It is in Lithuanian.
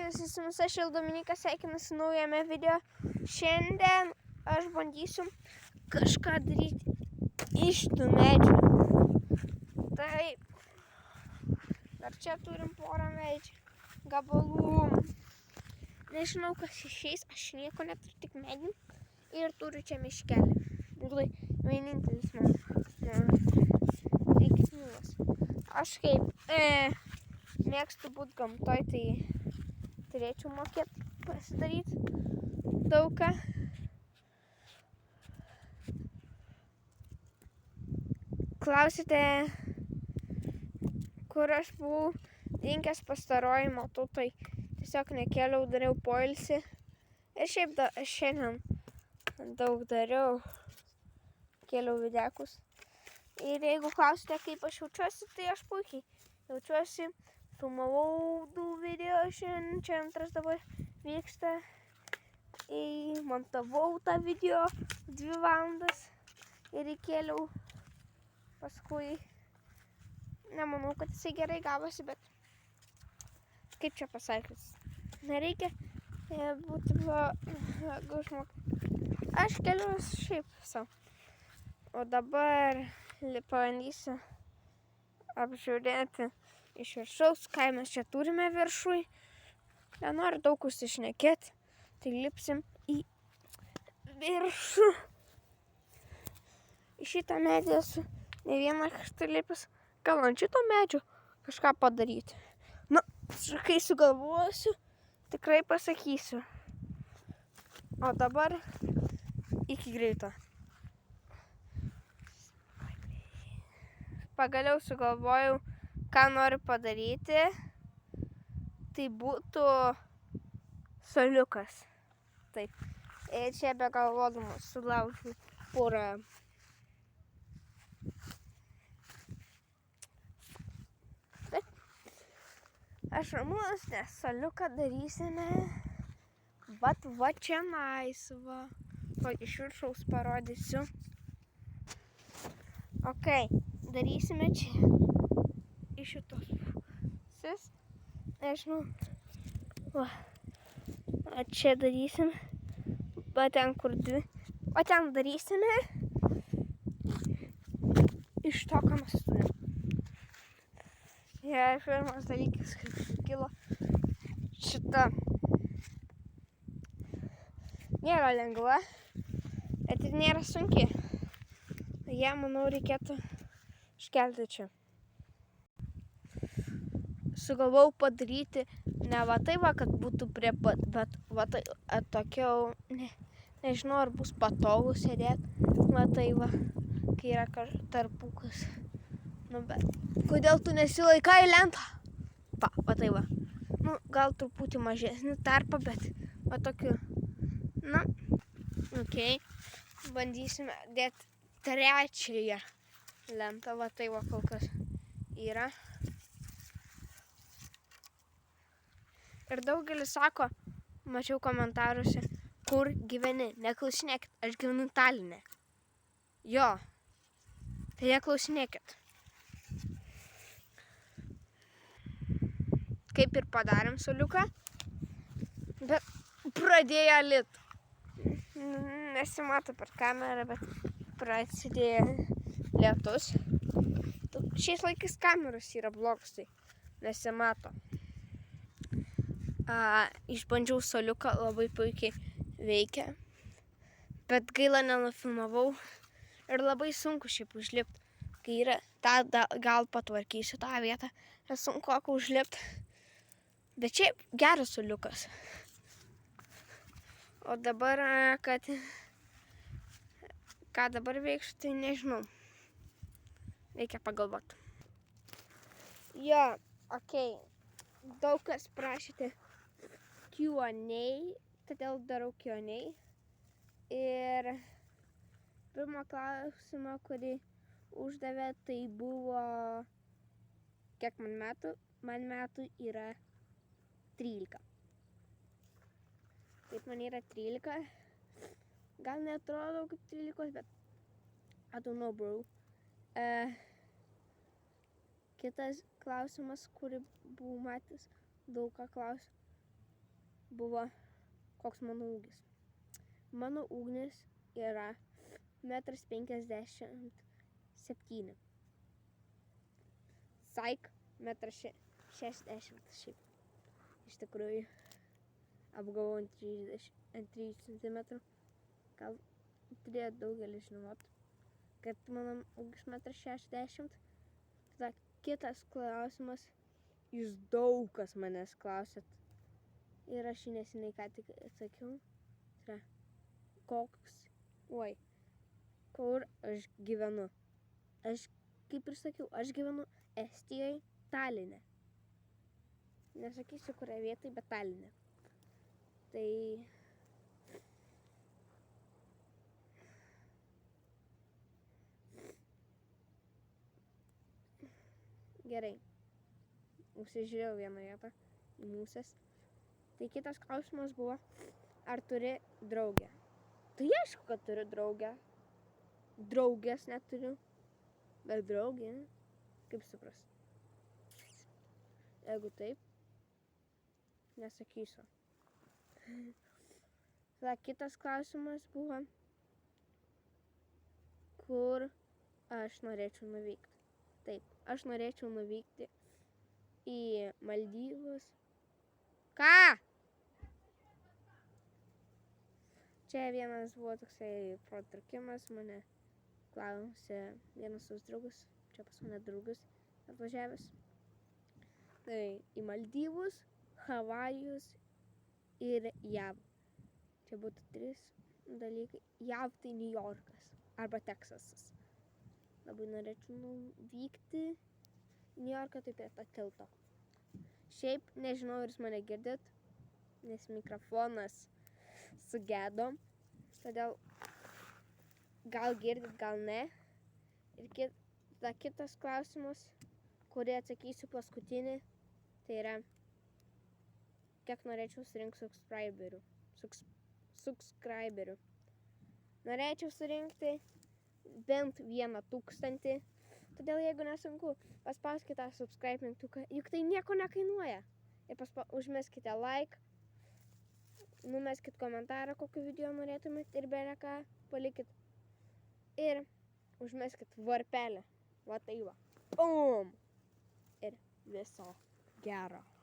visi su jumis, aš Dominykas, sveikinuosi naujame video. Šiandien aš bandysiu kažką daryti iš tų medžių. Tai dar čia turim porą medžių gabalų. Nežinau, kas išeis, aš nieko neturiu, tik medį ir turiu čia miškelį. Tai vienintelis mano reikminas. Aš kaip mėgstu būt gamtoj, tai turėčiau mokėti pasidaryti daug ką. Klausite, kur aš buvau dingęs pastaruoju metu, tai tiesiog nekėliau, dariau poilsį. Ir šiaip šiandien daug dariau, kėliau videkus. Ir jeigu klausite, kaip aš jaučiuosi, tai aš puikiai jaučiuosi. Filmavau 2 video šiandien, čia antras dabar vyksta. Montavau tą video 2 valandas ir įkėliau. Paskui, nemanau, kad jisai gerai gavosi, bet kaip čia pasakius, nereikia būti blogu žmogu. Aš keliu šiaip savo. O dabar pabandysiu apžiūrėti iš viršaus, ką mes čia turime viršui. Nenoriu daug užsišnekėti, tai lipsim į viršų. Į šitą medį esu ne vieną kartą lipęs. Gal ant šito medžio kažką padaryti. Nu, kai sugalvosiu, tikrai pasakysiu. O dabar iki greito. Pagaliau sugalvojau, ką noriu padaryti. Tai būtų suoliukas. Taip. Ir čia be galvodamas sulaužiu porą. Taip. Aš ramus, nes suoliuką darysime. Va čia naisva. Iš viršaus parodysiu. Ok, darysime čia. Iš šitos pusės. Nežinau. Va. O čia darysim. Va ten kur 2. O ten darysime. Iš to, ką mes turim. Ir pirmas dalykas, kaip kilo šita. Nėra lengva, bet ir nėra sunki. Ja, manau, reikėtų iškelti čia. Sugalvojau padaryti ne va tai va, kad būtų prie pat, bet va tai atokiau, nežinau, ar bus patogu sėdėti. Va tai va, kai yra tarpukas. Nu, bet kodėl tu nesilaikai lentą? Va tai va. Nu, gal truputį mažesnį tarpą, bet va tokiu. Na, okei. Bandysime dėti trečiąją lentą. Va tai va kol kas yra. Ir daugelis sako, mačiau komentaruose, kur gyveni. Neklausinėkit, aš gyvenu Taline. Jo, tai neklausinėkit. Kaip ir padarėm suoliuką, bet pradėjo lit. Nesimato per kamerą, bet prasidėjo lietus. Šiais laikais kameros yra blogus, tai nesimato. Išbandžiau suoliuką, labai puikiai veikia, bet gaila nenufilmavau ir labai sunku šiaip užlipti, kai yra, gal patvarkysiu tą vietą, ir sunku užlipti, bet šiaip geras suoliukas. O dabar, ką dabar veiksiu, tai nežinau, reikia pagalvoti. Jo, okei, daug kas prašėte Q&A, todėl darau Q&A. Ir pirmą klausimą, kurį uždavė, tai buvo, kiek man metų? Man metų yra 13. Taip, man yra 13. Gal neatrodo kaip 13, bet I don't know, bro. Kitas klausimas, kurį buvau matęs, daug ką klausė. buvo, koks mano ūgis. Mano ūgis yra 1,57 m. Saik 1,60 m šiaip. Iš tikrųjų, apgavau ant 3 cm. Gal turėjo daugelis žinot, kad mano ūgis 1,60 m. Tada kitas klausimas, jūs daug kas manęs klausėt. Ir aš neseniai ką tik atsakiau. Tai yra, kur aš gyvenu. Aš, kaip ir sakiau, aš gyvenu Estijoje, Taline. Nesakysiu, kurioje vietoje, bet Taline. Tai gerai. Užsižiūrėjau vieną vietą į musės. Tai kitas klausimas buvo, ar turi draugę. Tai aišku, kad turiu draugę. Draugės neturiu, bet draugė, kaip supras. Jeigu taip, nesakysiu. Tada kitas klausimas buvo, kur aš norėčiau nuvykti. Taip, aš norėčiau nuvykti į Maldyvus. Ką? Čia vienas buvo toksai protrukimas, mane klausė vienas tos draugus, čia pas mane draugus atvažiavęs. Tai į Maldyvus, Havajus ir JAV. Čia būtų 3 dalykai. JAV tai New Yorkas arba Teksasas. Labai norėčiau nuvykti į New Yorką, tai prie to tilto. Šiaip nežinau, ar jūs mane girdit, nes mikrofonas sugedo. Todėl gal girdit, gal ne. Ir kitas klausimas, kurį atsakysiu paskutinį, tai yra, kiek norėčiau surinkti subscriberių. Norėčiau surinkti bent 1,000. Todėl jeigu nesunku, paspauskite tą subscribe mygtuką, juk tai nieko nekainuoja. Ir užmeskite like, numeskite komentarą, kokiu video norėtumėt ir bele ką palikit. Ir užmeskite varpelę. Va tai va. Bum! Ir viso gero.